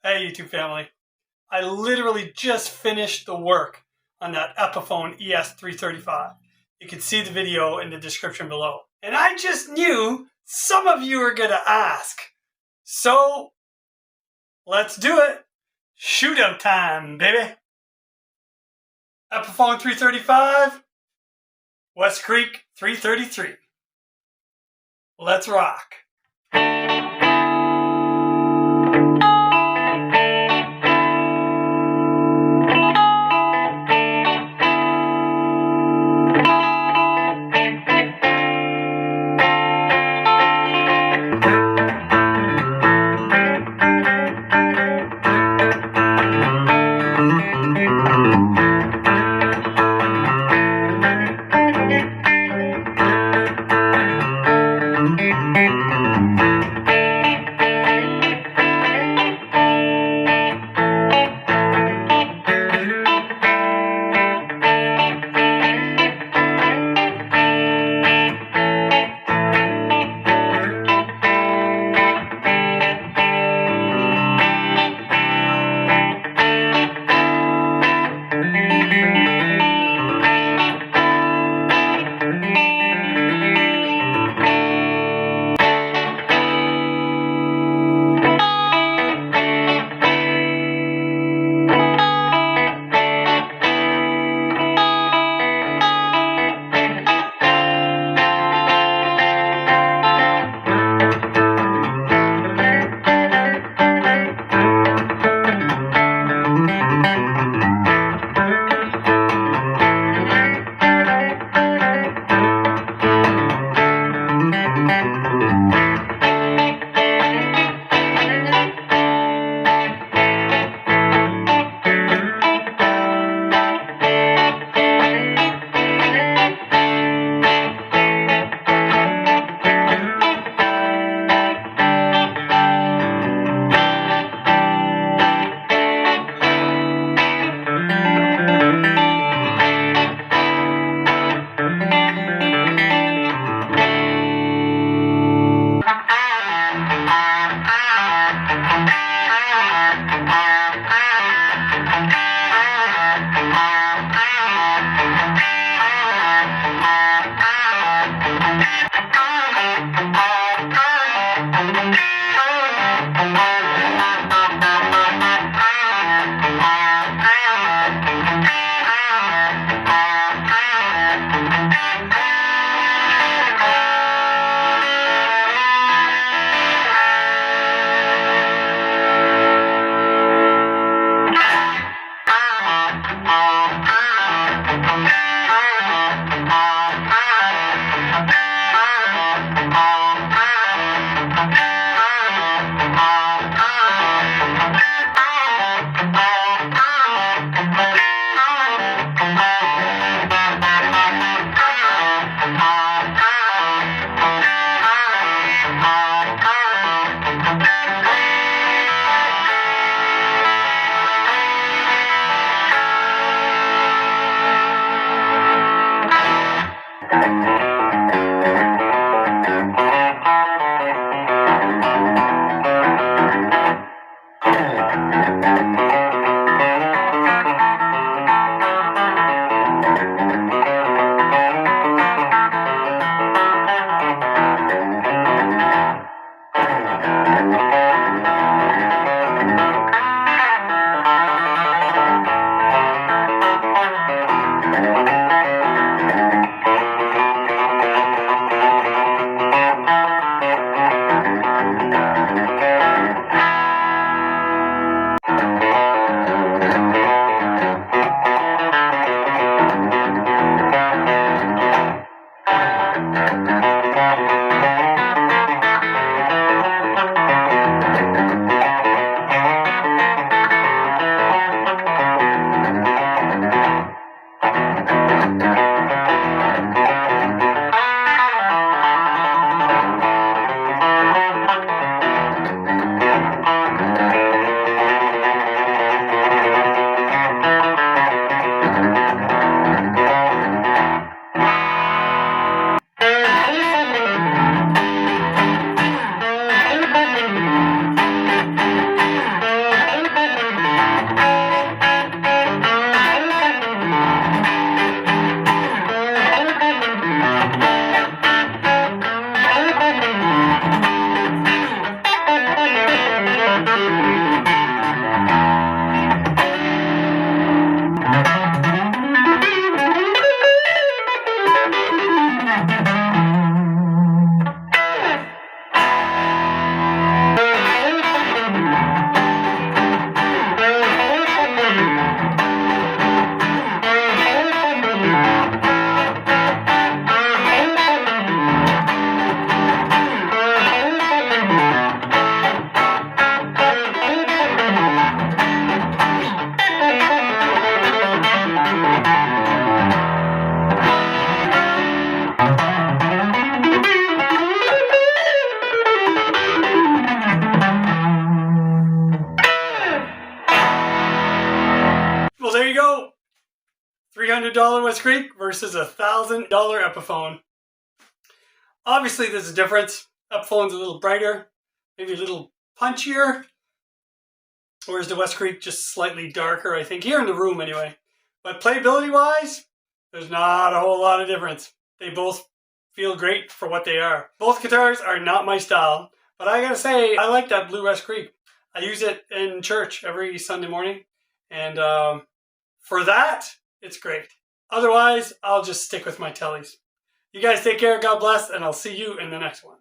Hey YouTube family, I literally just finished the work on that EPIPHONE ES335. You can see the video in the description below. And I just knew some of you were going to ask. So, let's do it. Shootout time, baby. EPIPHONE 335, WESTCREEK 333. Let's rock. $300 WESTCREEK versus a $1,000 EPIPHONE. Obviously, there's a difference. EPIPHONE's a little brighter, maybe a little punchier, whereas the WESTCREEK just slightly darker, I think, here in the room anyway. But playability-wise, there's not a whole lot of difference. They both feel great for what they are. Both guitars are not my style, but I gotta say, I like that blue WESTCREEK. I use it in church every Sunday morning, and for that, it's great. Otherwise, I'll just stick with my tellies. You guys take care, God bless, and I'll see you in the next one.